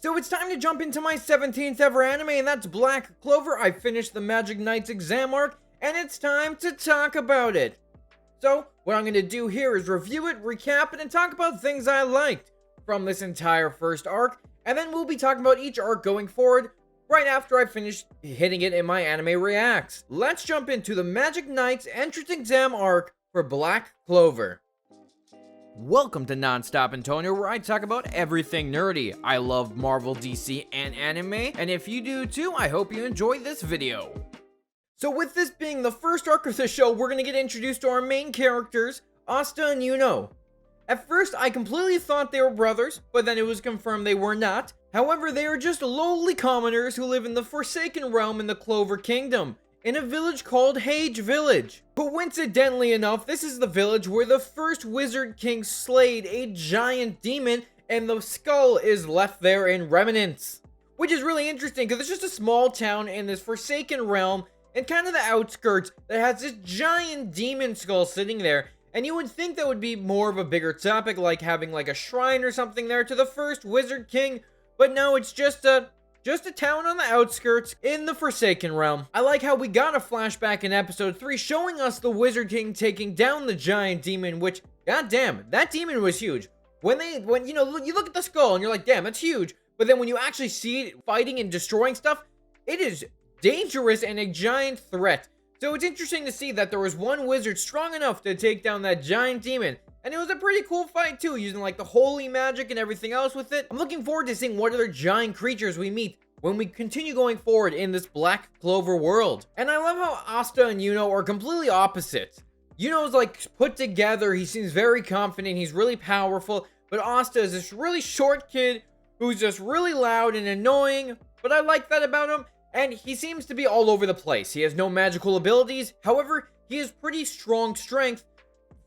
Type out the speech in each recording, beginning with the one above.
So it's time to jump into my 17th ever anime, and that's Black Clover. I finished the Magic Knight's exam arc, and it's time to talk about it. So, what I'm going to do here is review it, recap it, and talk about things I liked from this entire first arc, and then we'll be talking about each arc going forward, right after I finish hitting it in my anime reacts. Let's jump into the Magic Knight's entrance exam arc for Black Clover. Welcome to NonStopAntonio, where I talk about everything nerdy. I love Marvel, DC, and anime, and if you do too, I hope you enjoy this video. So with this being the first arc of the show, we're gonna get introduced to our main characters, Asta and Yuno. At first, I completely thought they were brothers, but then it was confirmed they were not. However, they are just lowly commoners who live in the Forsaken Realm in the Clover Kingdom, in a village called Hage Village. Coincidentally enough, this is the village where the first Wizard King slayed a giant demon, and the skull is left there in remnants. Which is really interesting, because it's just a small town in this Forsaken Realm, and kind of the outskirts, that has this giant demon skull sitting there, and you would think that would be more of a bigger topic, like having like a shrine or something there to the first Wizard King, but no, it's just a town on the outskirts in the Forsaken Realm. I like how we got a flashback in episode 3 showing us the Wizard King taking down the giant demon, which, goddamn, that demon was huge. When you know, you look at the skull and you're like, damn, that's huge. But then when you actually see it fighting and destroying stuff, it is dangerous and a giant threat. So it's interesting to see that there was one wizard strong enough to take down that giant demon. And it was a pretty cool fight too, using like the holy magic and everything else with it. I'm looking forward to seeing what other giant creatures we meet when we continue going forward in this Black Clover world. And I love how Asta and Yuno are completely opposites. Yuno's like put together, he seems very confident, he's really powerful. But Asta is this really short kid who's just really loud and annoying. But I like that about him. And he seems to be all over the place. He has no magical abilities. However, he has pretty strong strength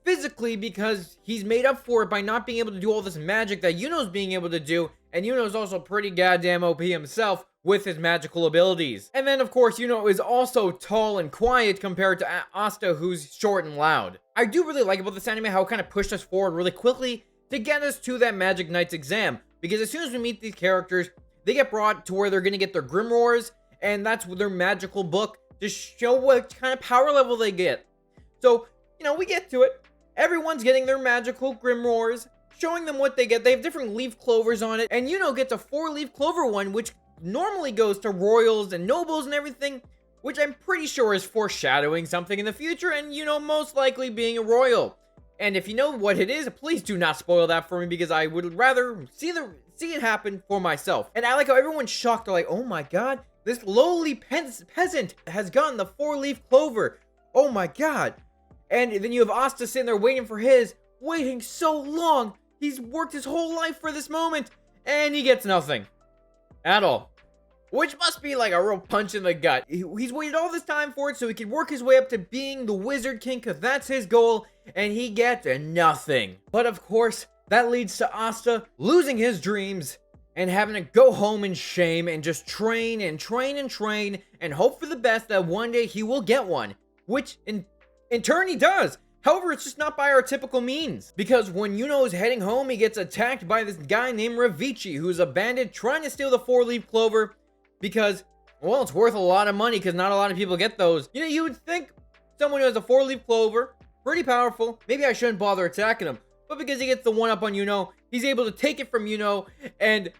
physically, because he's made up for it by not being able to do all this magic that Yuno's being able to do, and Yuno's also pretty goddamn OP himself with his magical abilities. And then of course Yuno is also tall and quiet compared to Asta, who's short and loud. I do really like about this anime how it kind of pushed us forward really quickly to get us to that Magic Knight's exam, because as soon as we meet these characters, they get brought to where they're gonna get their grimoires, and that's their magical book to show what kind of power level they get. So, you know, we get to it. Everyone's getting their magical grimoires, showing them what they get. They have different leaf clovers on it, and Yuno gets a 4-leaf clover one, which normally goes to royals and nobles and everything, which I'm pretty sure is foreshadowing something in the future, and Yuno most likely being a royal. And if you know what it is, please do not spoil that for me, because I would rather see it happen for myself. And I like how everyone's shocked. They're like, oh my god, this lowly peasant has gotten the 4-leaf clover. Oh my god. And then you have Asta sitting there waiting for his, waiting so long. He's worked his whole life for this moment, and he gets nothing at all. Which must be like a real punch in the gut. He's waited all this time for it so he can work his way up to being the Wizard King, because that's his goal, and he gets nothing. But of course, that leads to Asta losing his dreams and having to go home in shame and just train and train and train and hope for the best that one day he will get one. Which in turn he does. However, it's just not by our typical means. Because when Yuno is heading home, he gets attacked by this guy named Ravici, who's a bandit trying to steal the 4-leaf clover because, well, it's worth a lot of money because not a lot of people get those. You know, you would think someone who has a 4-leaf clover, pretty powerful, maybe I shouldn't bother attacking him. But because he gets the one up on Yuno, he's able to take it from Yuno, and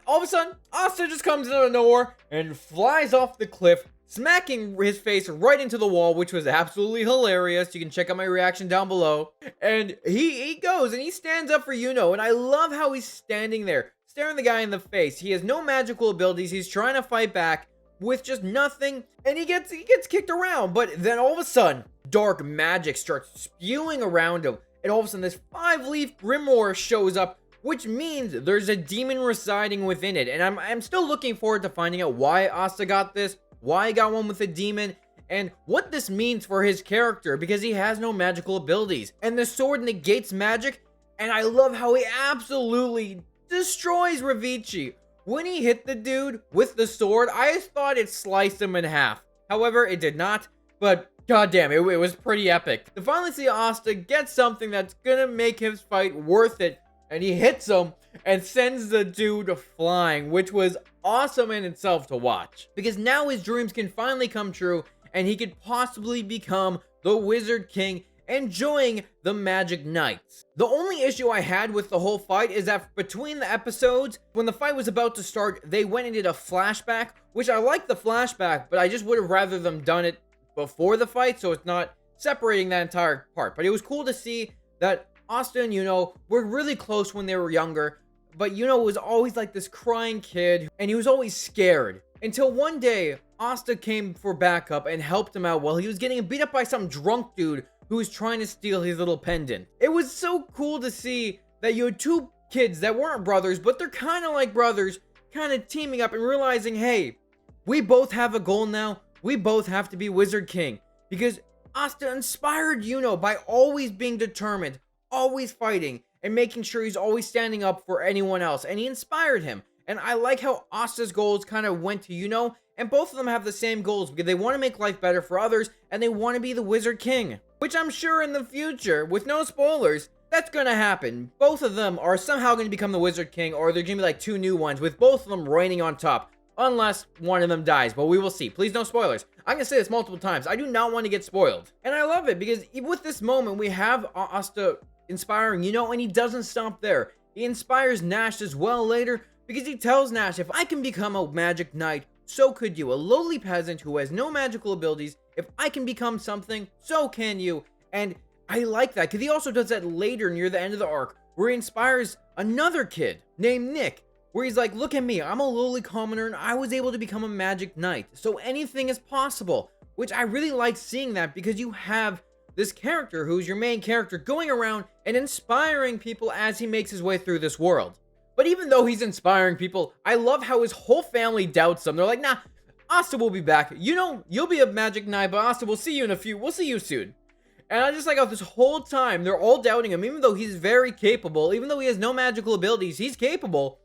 all of a sudden, Asta just comes out of nowhere and flies off the cliff, smacking his face right into the wall, which was absolutely hilarious. You can check out my reaction down below. And he goes and he stands up for Yuno, and I love how he's standing there, staring the guy in the face. He has no magical abilities. He's trying to fight back with just nothing, and he gets kicked around. But then all of a sudden, dark magic starts spewing around him, and all of a sudden this 5-leaf grimoire shows up, which means there's a demon residing within it. And I'm still looking forward to finding out why Asta got this, why he got one with a demon, and what this means for his character, because he has no magical abilities. And the sword negates magic, and I love how he absolutely destroys Ravici. When he hit the dude with the sword, I thought it sliced him in half. However, it did not, but goddamn, it was pretty epic. To finally see Asta get something that's gonna make his fight worth it, and he hits him, and sends the dude flying, which was awesome in itself to watch. Because now his dreams can finally come true, and he could possibly become the Wizard King, enjoying the Magic Knights. The only issue I had with the whole fight is that between the episodes, when the fight was about to start, they went and did a flashback, which I like the flashback, but I just would have rather them done it before the fight, so it's not separating that entire part. But it was cool to see that Asta and Yuno were really close when they were younger, but Yuno was always like this crying kid, and he was always scared. Until one day, Asta came for backup and helped him out while he was getting beat up by some drunk dude who was trying to steal his little pendant. It was so cool to see that you had two kids that weren't brothers, but they're kind of like brothers, kind of teaming up and realizing, hey, we both have a goal now. We both have to be Wizard King. Because Asta inspired Yuno by always being determined, always fighting, and making sure he's always standing up for anyone else. And he inspired him. And I like how Asta's goals kind of went to Yuno, and both of them have the same goals because they want to make life better for others, and they want to be the Wizard King. Which I'm sure in the future, with no spoilers, that's gonna happen. Both of them are somehow going to become the Wizard King, or they're gonna be like two new ones, with both of them reigning on top. Unless one of them dies, but we will see. Please, no spoilers. I'm gonna say this multiple times. I do not want to get spoiled. And I love it, because with this moment, we have Asta inspiring Yuno, and he doesn't stop there. He inspires Nash as well later, because he tells Nash, if I can become a magic knight, so could you. A lowly peasant who has no magical abilities. If I can become something, so can you. And I like that, because he also does that later near the end of the arc, where he inspires another kid named Nick, where he's like, look at me, I'm a lowly commoner, and I was able to become a magic knight. So anything is possible, which I really like seeing that, because you have this character who's your main character going around and inspiring people as he makes his way through this world. But even though he's inspiring people, I love how his whole family doubts him. They're like, nah, Asta will be back. You know, you'll be a magic knight, but Asta, we'll see you soon. And I just like how this whole time, they're all doubting him, even though he's very capable, even though he has no magical abilities, he's capable.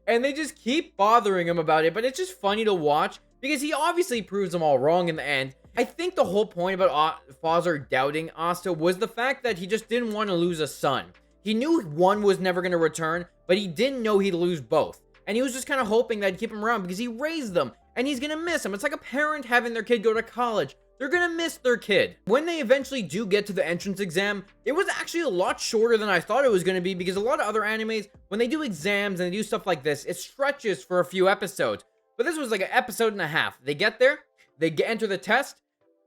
And they just keep bothering him about it, but it's just funny to watch, because he obviously proves them all wrong in the end. I think the whole point about Father doubting Asta was the fact that he just didn't want to lose a son. He knew one was never going to return, but he didn't know he'd lose both. And he was just kind of hoping that he'd keep him around because he raised them, and he's going to miss them. It's like a parent having their kid go to college. They're going to miss their kid. When they eventually do get to the entrance exam, it was actually a lot shorter than I thought it was going to be, because a lot of other animes, when they do exams and they do stuff like this, it stretches for a few episodes. But this was like an episode and a half. They get there, enter the test.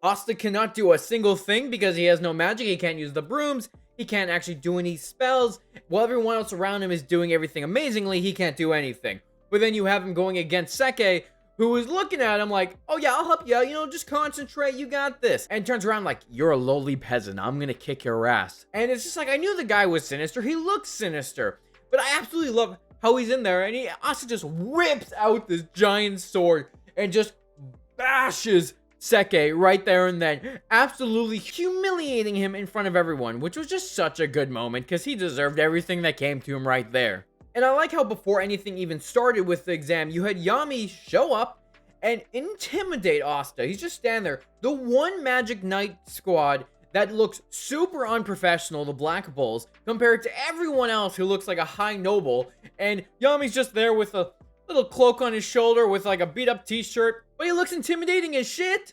Asta cannot do a single thing because he has no magic. He can't use the brooms. He can't actually do any spells. While everyone else around him is doing everything amazingly, he can't do anything. But then you have him going against Seke, who is looking at him like, oh yeah, I'll help you out, you know, just concentrate, you got this. And turns around like, you're a lowly peasant, I'm gonna kick your ass. And it's just like, I knew the guy was sinister, he looks sinister. But I absolutely love how he's in there, and he also just rips out this giant sword and just bashes Seke right there and then, absolutely humiliating him in front of everyone, which was just such a good moment, because he deserved everything that came to him right there. And I like how before anything even started with the exam, you had Yami show up and intimidate Asta. He's just standing there. The one Magic Knight squad that looks super unprofessional, the Black Bulls, compared to everyone else who looks like a high noble. And Yami's just there with a little cloak on his shoulder with like a beat up t-shirt, but he looks intimidating as shit.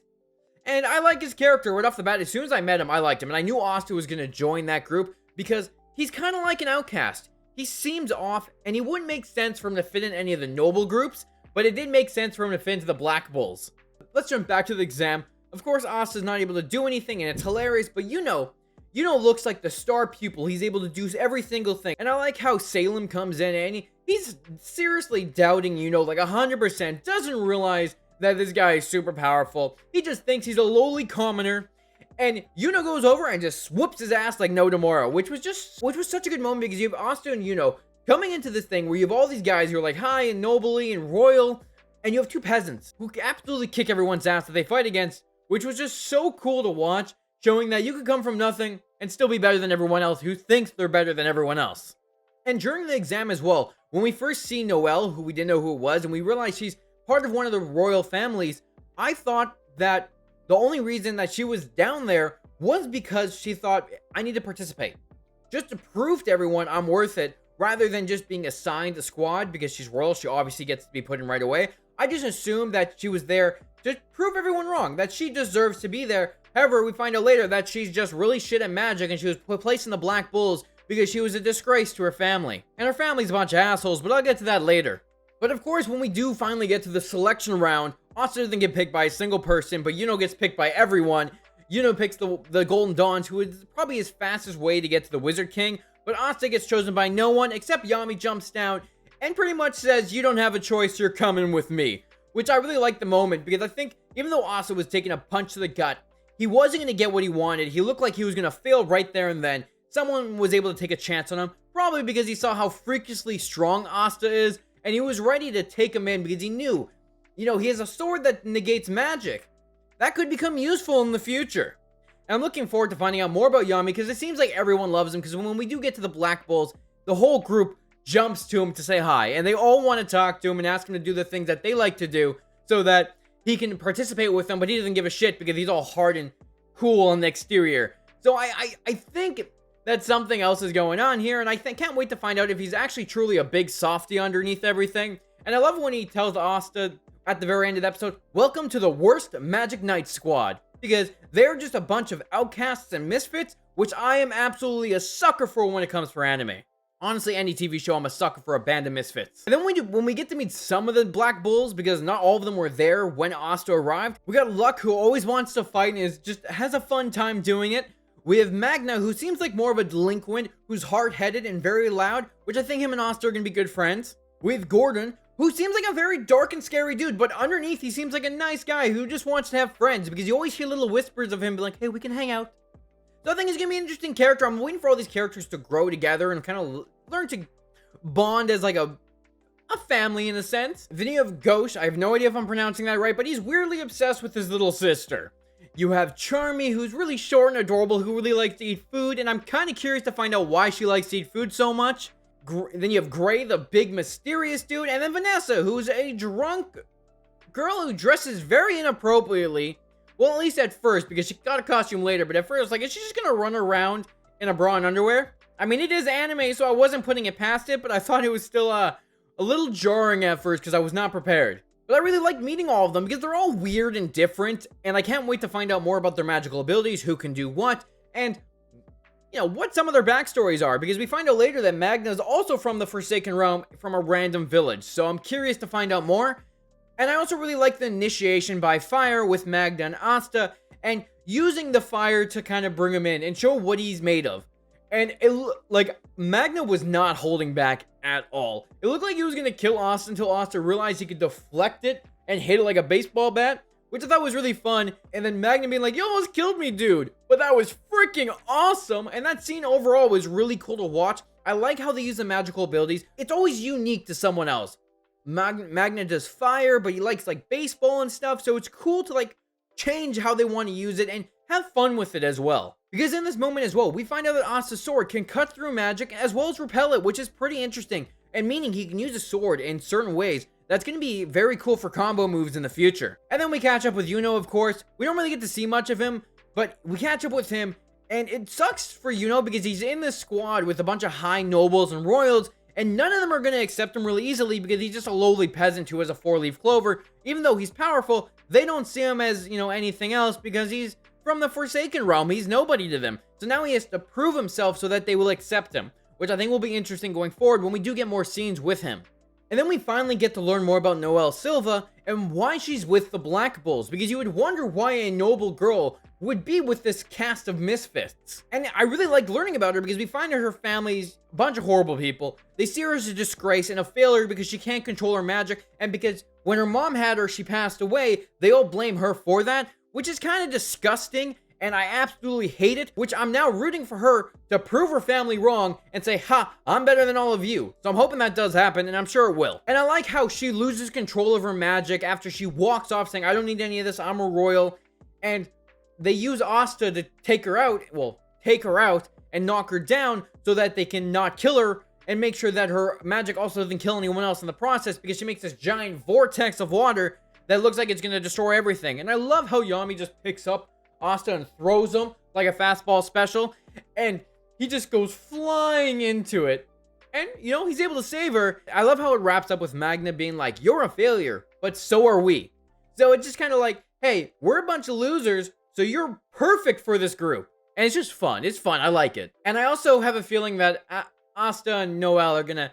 And I like his character right off the bat. As soon as I met him, I liked him. And I knew Asta was going to join that group because he's kind of like an outcast. He seems off, and he wouldn't make sense for him to fit in any of the noble groups, but it did make sense for him to fit into the Black Bulls. Let's jump back to the exam. Of course, Asta's not able to do anything, and it's hilarious, but Yuno looks like the star pupil. He's able to do every single thing. And I like how Salem comes in, and he's seriously doubting Yuno like 100%, doesn't realize that this guy is super powerful. He just thinks he's a lowly commoner. And Yuno goes over and just whoops his ass like no tomorrow, which was such a good moment, because you have Asta and Yuno coming into this thing where you have all these guys who are like high and nobly and royal, and you have two peasants who absolutely kick everyone's ass that they fight against, which was just so cool to watch, showing that you could come from nothing and still be better than everyone else who thinks they're better than everyone else. And during the exam as well, when we first see Noelle, who we didn't know who it was, and we realized she's part of one of the royal families, I thought that the only reason that she was down there was because she thought, I need to participate. Just to prove to everyone I'm worth it, rather than just being assigned a squad because she's royal. She obviously gets to be put in right away. I just assumed that she was there to prove everyone wrong, that she deserves to be there. However, we find out later that she's just really shit at magic and she was placed in the Black Bulls because she was a disgrace to her family. And her family's a bunch of assholes, but I'll get to that later. But of course, when we do finally get to the selection round, Asta doesn't get picked by a single person, but Yuno gets picked by everyone. Yuno picks the Golden Dawns, who is probably his fastest way to get to the Wizard King, but Asta gets chosen by no one, except Yami jumps down and pretty much says, "You don't have a choice, you're coming with me." Which I really like the moment, because I think even though Asta was taking a punch to the gut, he wasn't going to get what he wanted. He looked like he was going to fail right there and then. Someone was able to take a chance on him, probably because he saw how freakishly strong Asta is, and he was ready to take him in because he knew, he has a sword that negates magic. That could become useful in the future. And I'm looking forward to finding out more about Yami, because it seems like everyone loves him, because when we do get to the Black Bulls, the whole group jumps to him to say hi, and they all want to talk to him and ask him to do the things that they like to do so that he can participate with them, but he doesn't give a shit because he's all hard and cool on the exterior. So I think that something else is going on here, and I can't wait to find out if he's actually truly a big softy underneath everything. And I love when he tells Asta at the very end of the episode, "Welcome to the worst Magic Knight squad," because they're just a bunch of outcasts and misfits, which I am absolutely a sucker for when it comes for anime. Honestly, any TV show, I'm a sucker for a band of misfits. And then when we get to meet some of the Black Bulls, because not all of them were there when Asta arrived, we got Luck, who always wants to fight and has a fun time doing it. We have Magna, who seems like more of a delinquent, who's hard-headed and very loud, which I think him and Asta are gonna be good friends. We have Gordon, who seems like a very dark and scary dude, but underneath he seems like a nice guy who just wants to have friends, because you always hear little whispers of him be like, "Hey, we can hang out." So I think he's gonna be an interesting character. I'm waiting for all these characters to grow together and kind of learn to bond as like a family in a sense. Then you have Ghosh. I have no idea if I'm pronouncing that right, but he's weirdly obsessed with his little sister. You have Charmy, who's really short and adorable, who really likes to eat food, and I'm kind of curious to find out why she likes to eat food so much. Then you have Gray, the big mysterious dude, and then Vanessa, who's a drunk girl who dresses very inappropriately. Well, at least at first, because she got a costume later, but at first, like, is she just gonna run around in a bra and underwear? I mean, it is anime, so I wasn't putting it past it, but I thought it was still a little jarring at first, because I was not prepared. But I really like meeting all of them, because they're all weird and different, and I can't wait to find out more about their magical abilities, who can do what, and, what some of their backstories are, because we find out later that Magna is also from the Forsaken Realm, from a random village, so I'm curious to find out more. And I also really like the initiation by fire with Magna and Asta, and using the fire to kind of bring him in and show what he's made of. And Magna was not holding back at all. It looked like he was going to kill Asta until Asta realized he could deflect it and hit it like a baseball bat, which I thought was really fun. And then Magna being like, "You almost killed me, dude." But that was freaking awesome. And that scene overall was really cool to watch. I like how they use the magical abilities. It's always unique to someone else. Magna does fire, but he likes baseball and stuff, so it's cool to change how they want to use it and have fun with it as well. Because in this moment as well, we find out that Asta's sword can cut through magic as well as repel it, which is pretty interesting, and meaning he can use a sword in certain ways. That's going to be very cool for combo moves in the future. And then we catch up with Yuno, of course. We don't really get to see much of him, but we catch up with him, and it sucks for Yuno because he's in this squad with a bunch of high nobles and royals, and none of them are going to accept him really easily because he's just a lowly peasant who has a 4-leaf clover. Even though he's powerful, they don't see him as, anything else because he's from the Forsaken Realm. He's nobody to them. So now he has to prove himself so that they will accept him, which I think will be interesting going forward when we do get more scenes with him. And then we finally get to learn more about Noelle Silva and why she's with the Black Bulls, because you would wonder why a noble girl would be with this cast of misfits. And I really like learning about her because we find her family's a bunch of horrible people. They see her as a disgrace and a failure because she can't control her magic, and because when her mom had her, she passed away, they all blame her for that, which is kind of disgusting, and I absolutely hate it, which I'm now rooting for her to prove her family wrong and say, "Ha, I'm better than all of you." So I'm hoping that does happen, and I'm sure it will. And I like how she loses control of her magic after she walks off saying, "I don't need any of this, I'm a royal." And they use Asta to take her out and knock her down so that they can not kill her and make sure that her magic also doesn't kill anyone else in the process, because she makes this giant vortex of water that looks like it's going to destroy everything. And I love how Yami just picks up Asta and throws him like a fastball special, and he just goes flying into it. And, he's able to save her. I love how it wraps up with Magna being like, you're a failure, but so are we. So it's just kind of like, hey, we're a bunch of losers, so you're perfect for this group. And it's just fun. It's fun. I like it. And I also have a feeling that Asta and Noelle are gonna,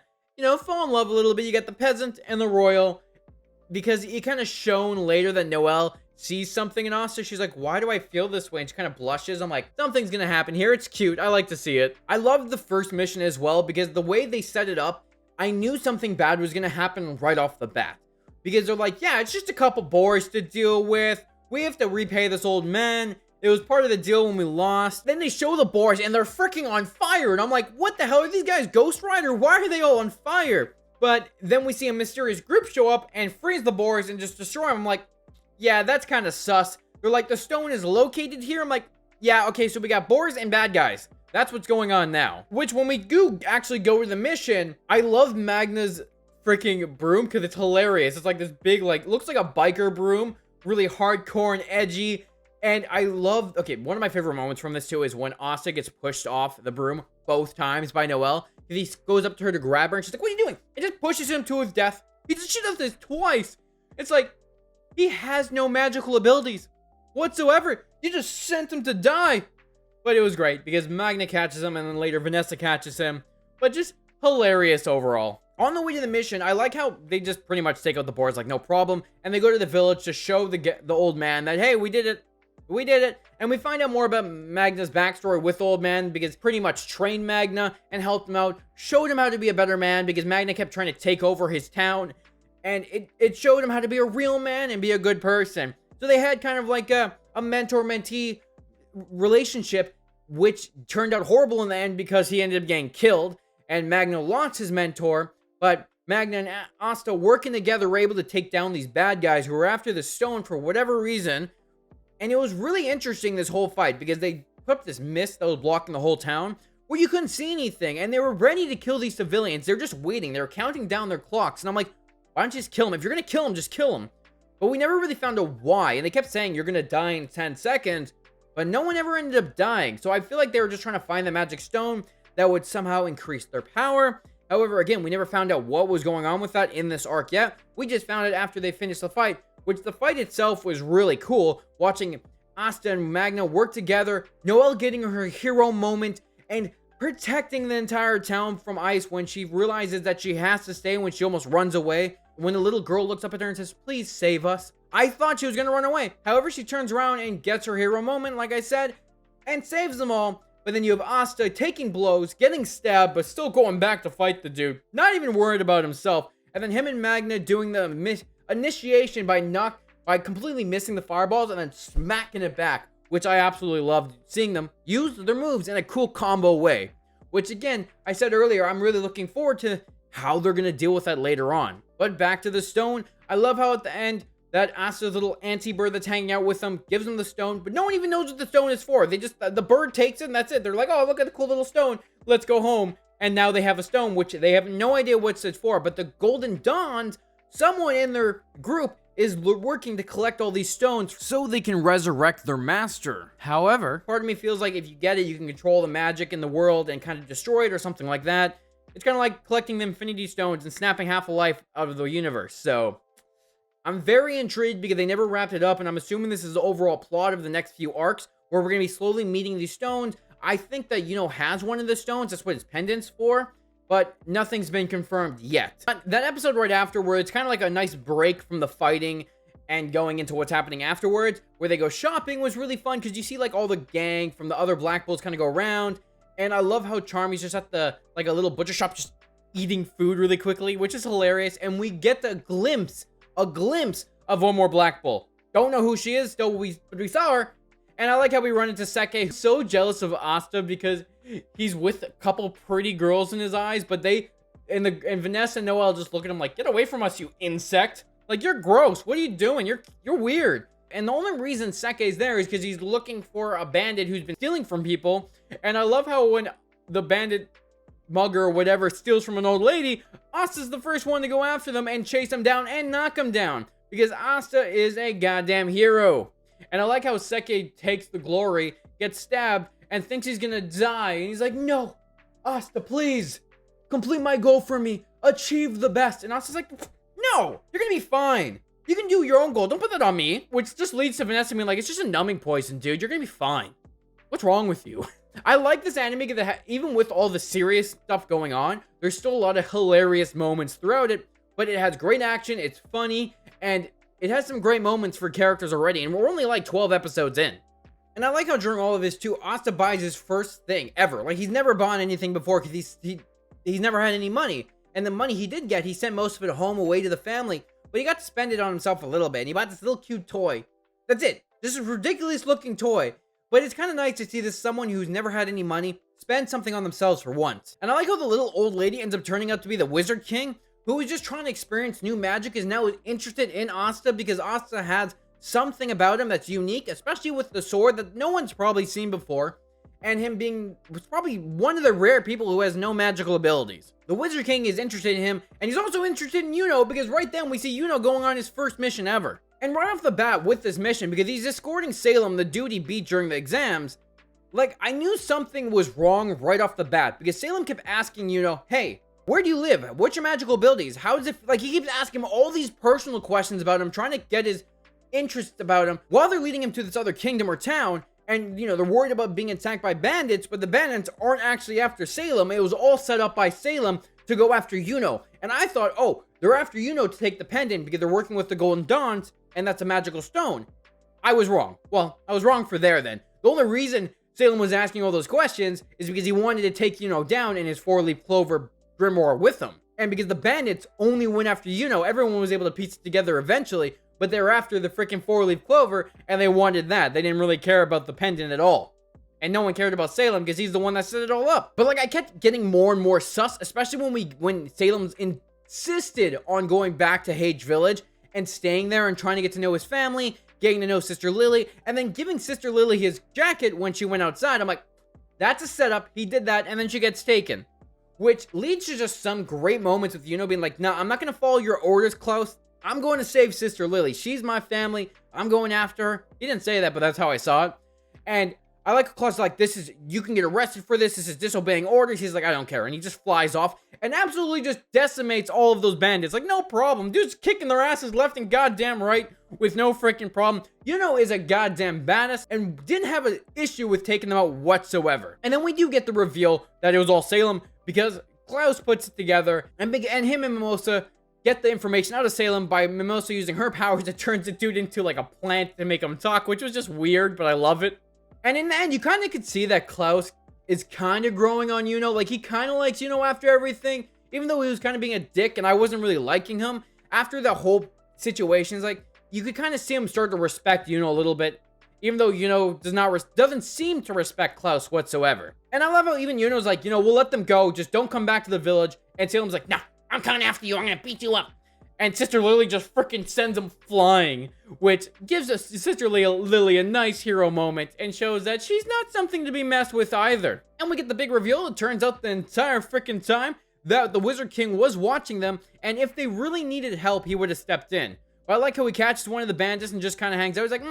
fall in love a little bit. You got the peasant and the royal, because it kind of shown later that Noelle sees something in Asta. She's like, why do I feel this way? And she kind of blushes. I'm like, something's gonna happen here. It's cute. I like to see it. I loved the first mission as well, because the way they set it up, I knew something bad was gonna happen right off the bat. Because they're like, yeah, it's just a couple boys to deal with. We have to repay this old man. It was part of the deal when we lost. Then they show the boys and they're freaking on fire. And I'm like, what the hell are these guys? Ghost Rider? Why are they all on fire? But then we see a mysterious group show up and freeze the boys and just destroy them. I'm like, yeah, that's kind of sus. They're like, the stone is located here. I'm like, yeah, okay, so we got boars and bad guys. That's what's going on now. Which, when we do actually go to the mission, I love Magna's freaking broom because it's hilarious. It's like this big, looks like a biker broom. Really hardcore and edgy. And I love, okay, one of my favorite moments from this too is when Asta gets pushed off the broom both times by Noelle. He goes up to her to grab her and she's like, what are you doing? And just pushes him to his death. She does this twice. It's like, he has no magical abilities whatsoever. You just sent him to die. But it was great because Magna catches him and then later Vanessa catches him. But just hilarious overall. On the way to the mission, I like how they just pretty much take out the boards like no problem. And they go to the village to show the old man that, hey, we did it. We did it. And we find out more about Magna's backstory with Old Man because pretty much trained Magna and helped him out. Showed him how to be a better man because Magna kept trying to take over his town. And it showed him how to be a real man and be a good person. So they had kind of like a mentor-mentee relationship, which turned out horrible in the end because he ended up getting killed. And Magna lost his mentor. But Magna and Asta working together were able to take down these bad guys who were after the stone for whatever reason. And it was really interesting, this whole fight, because they put up this mist that was blocking the whole town where you couldn't see anything. And they were ready to kill these civilians. They're just waiting. They were counting down their clocks. And I'm like, why don't you just kill them? If you're going to kill them, just kill them. But we never really found out why. And they kept saying, you're going to die in 10 seconds. But no one ever ended up dying. So I feel like they were just trying to find the magic stone that would somehow increase their power. However, again, we never found out what was going on with that in this arc yet. We just found it after they finished the fight, which the fight itself was really cool. Watching Asta and Magna work together, Noelle getting her hero moment, and protecting the entire town from ice when she realizes that she has to stay, when she almost runs away. When the little girl looks up at her and says, please save us. I thought she was going to run away. However, she turns around and gets her hero moment, like I said, and saves them all. But then you have Asta taking blows, getting stabbed, but still going back to fight the dude. Not even worried about himself. And then him and Magna doing the initiation by completely missing the fireballs and then smacking it back. Which I absolutely loved seeing them use their moves in a cool combo way. Which again, I said earlier, I'm really looking forward to how they're going to deal with that later on. But back to the stone. I love how at the end, that Asta's little anti-bird that's hanging out with them gives them the stone, but no one even knows what the stone is for. They just, the bird takes it and that's it. They're like, oh, look at the cool little stone. Let's go home. And now they have a stone, which they have no idea what it's for. But the Golden Dawns, someone in their group is working to collect all these stones so they can resurrect their master. However, part of me feels like if you get it, you can control the magic in the world and kind of destroy it or something like that. It's kind of like collecting the Infinity Stones and snapping half a life out of the universe. So I'm very intrigued because they never wrapped it up, and I'm assuming this is the overall plot of the next few arcs, where we're going to be slowly meeting these stones. I think that Yuno has one of the stones, that's what his pendant's for, but nothing's been confirmed yet. That episode right after, where it's kind of like a nice break from the fighting and going into what's happening afterwards, where they go shopping, was really fun, because you see like all the gang from the other Black Bulls kind of go around, and I love how Charmy's just at the, like a little butcher shop, just eating food really quickly, which is hilarious, and we get a glimpse of one more Black Bull. Don't know who she is, still we saw her. And I like how we run into Seke. So jealous of Asta because he's with a couple pretty girls in his eyes, but and Vanessa and Noelle just look at him like, get away from us, you insect. Like, you're gross. What are you doing? You're weird. And the only reason Seke's there is because he's looking for a bandit who's been stealing from people. And I love how when the bandit mugger or whatever steals from an old lady, Asta's the first one to go after them and chase them down and knock them down, because Asta is a goddamn hero. And I like how Seke takes the glory, gets stabbed, and thinks he's gonna die, and he's like, no, Asta, please, complete my goal for me, achieve the best. And Asta's like, no, you're gonna be fine. You can do your own goal. Don't put that on me. Which just leads to Vanessa being like, it's just a numbing poison, dude. You're gonna be fine. What's wrong with you? I like this anime because even with all the serious stuff going on, there's still a lot of hilarious moments throughout it. But it has great action, it's funny, and it has some great moments for characters already. And we're only like 12 episodes in. And I like how during all of this too, Asta buys his first thing ever. Like, he's never bought anything before because he's never had any money. And the money he did get, he sent most of it home away to the family. But he got to spend it on himself a little bit. And he bought this little cute toy. That's it. This is a ridiculous looking toy. But it's kind of nice to see this someone who's never had any money spend something on themselves for once. And I like how the little old lady ends up turning out to be the Wizard King, who is just trying to experience new magic, is now interested in Asta because Asta has something about him that's unique, especially with the sword that no one's probably seen before, and him being probably one of the rare people who has no magical abilities. The Wizard King is interested in him, and he's also interested in Yuno because right then we see Yuno going on his first mission ever. And right off the bat with this mission, because he's escorting Salem, the dude he beat during the exams, like, I knew something was wrong right off the bat because Salem kept asking Yuno, hey, where do you live? What's your magical abilities? How does it, like, he keeps asking him all these personal questions about him, trying to get his interest about him while they're leading him to this other kingdom or town. And, you know, they're worried about being attacked by bandits, but the bandits aren't actually after Salem. It was all set up by Salem to go after Yuno. And I thought, oh, they're after Yuno to take the pendant because they're working with the Golden Dawns, and that's a magical stone. I was wrong. Well, I was wrong for there then. The only reason Salem was asking all those questions is because he wanted to take Yuno down in his four-leaf clover grimoire with him. And because the bandits only went after Yuno, everyone was able to piece it together eventually, but they were after the freaking four-leaf clover, and they wanted that. They didn't really care about the pendant at all. And no one cared about Salem because he's the one that set it all up. But like, I kept getting more and more sus, especially when Salem's insisted on going back to Hage Village and staying there and trying to get to know his family, getting to know Sister Lily, and then giving Sister Lily his jacket when she went outside. I'm like, that's a setup. He did that, and then she gets taken. Which leads to just some great moments with Yuno being like, nah, I'm not going to follow your orders, Klaus. I'm going to save Sister Lily. She's my family. I'm going after her. He didn't say that, but that's how I saw it. And I like Klaus like, you can get arrested for this. This is disobeying orders. He's like, I don't care. And he just flies off and absolutely just decimates all of those bandits. Like, no problem. Dude's kicking their asses left and goddamn right with no freaking problem. Yuno is a goddamn badass and didn't have an issue with taking them out whatsoever. And then we do get the reveal that it was all Salem because Klaus puts it together and him and Mimosa get the information out of Salem by Mimosa using her powers that turns the dude into like a plant to make him talk, which was just weird, but I love it. And in the end, you kind of could see that Klaus is kind of growing on Yuno. Like, he kind of likes Yuno after everything, even though he was kind of being a dick and I wasn't really liking him. After the whole situation, it's like, you could kind of see him start to respect Yuno a little bit, even though Yuno doesn't seem to respect Klaus whatsoever. And I love how even Yuno's like, we'll let them go, just don't come back to the village. And Salem's like, nah, I'm coming after you, I'm gonna beat you up. And Sister Lily just freaking sends him flying, which gives us Sister Lily a nice hero moment and shows that she's not something to be messed with either. And we get the big reveal. It turns out the entire freaking time that the Wizard King was watching them, and if they really needed help, he would have stepped in. But I like how he catches one of the bandits and just kind of hangs out. He's like,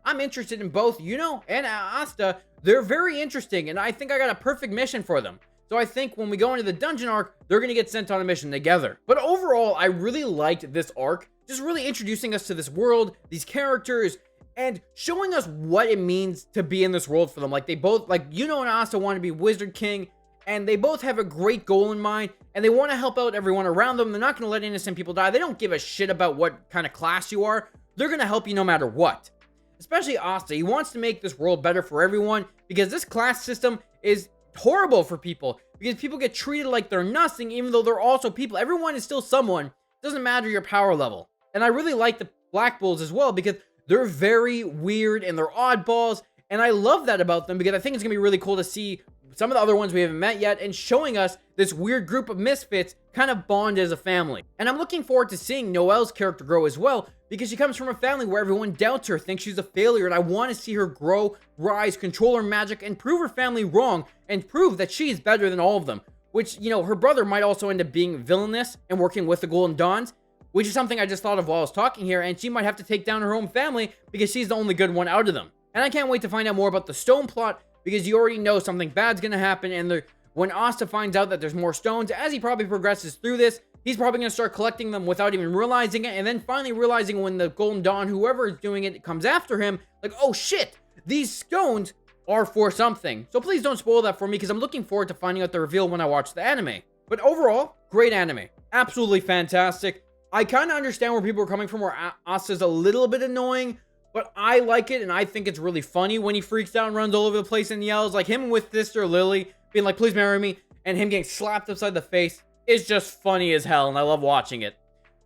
I'm interested in both Yuno and Asta. They're very interesting, and I think I got a perfect mission for them. So I think when we go into the dungeon arc, they're going to get sent on a mission together. But overall, I really liked this arc. Just really introducing us to this world, these characters, and showing us what it means to be in this world for them. Like, they both, like, Yuno and Asta want to be Wizard King, and they both have a great goal in mind, and they want to help out everyone around them. They're not going to let innocent people die. They don't give a shit about what kind of class you are. They're going to help you no matter what. Especially Asta. He wants to make this world better for everyone, because this class system is horrible for people, because people get treated like they're nothing even though they're also people. Everyone is still someone. Doesn't matter your power level. And I really like the Black Bulls as well because they're very weird and they're oddballs, and I love that about them because I think it's gonna be really cool to see some of the other ones we haven't met yet and showing us this weird group of misfits kind of bond as a family. And I'm looking forward to seeing Noelle's character grow as well, because she comes from a family where everyone doubts her, thinks she's a failure, and I want to see her grow, rise, control her magic, and prove her family wrong, and prove that she's better than all of them. Which, her brother might also end up being villainous and working with the Golden Dawns, which is something I just thought of while I was talking here, and she might have to take down her own family because she's the only good one out of them. And I can't wait to find out more about the stone plot, because you already know something bad's gonna happen, and when Asta finds out that there's more stones, as he probably progresses through this, he's probably going to start collecting them without even realizing it, and then finally realizing when the Golden Dawn, whoever is doing it, comes after him, like, oh shit, these stones are for something. So please don't spoil that for me, because I'm looking forward to finding out the reveal when I watch the anime. But overall, great anime. Absolutely fantastic. I kind of understand where people are coming from, where Asta's a little bit annoying, but I like it, and I think it's really funny when he freaks out and runs all over the place and yells, like him with Sister Lily being like, please marry me, and him getting slapped upside the face is just funny as hell, and I love watching it.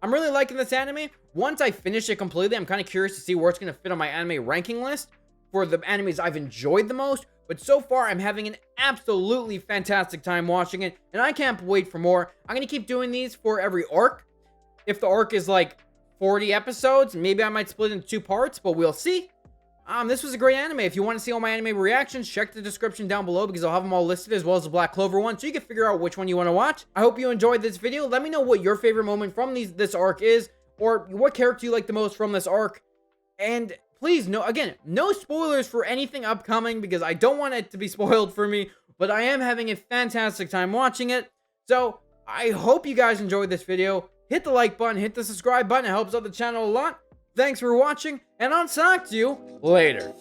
I'm really liking this anime. Once I finish it completely, I'm kind of curious to see where it's going to fit on my anime ranking list for the animes I've enjoyed the most. But so far, I'm having an absolutely fantastic time watching it, and I can't wait for more. I'm going to keep doing these for every arc. If the arc is like 40 episodes, maybe I might split it into 2 parts, but we'll see. This was a great anime. If you want to see all my anime reactions, check the description down below, because I'll have them all listed, as well as the Black Clover one, so you can figure out which one you want to watch. I hope you enjoyed this video. Let me know what your favorite moment from this arc is, or what character you like the most from this arc. And please, no spoilers for anything upcoming, because I don't want it to be spoiled for me, but I am having a fantastic time watching it. So I hope you guys enjoyed this video. Hit the like button, hit the subscribe button. It helps out the channel a lot. Thanks for watching, and I'll talk to you later.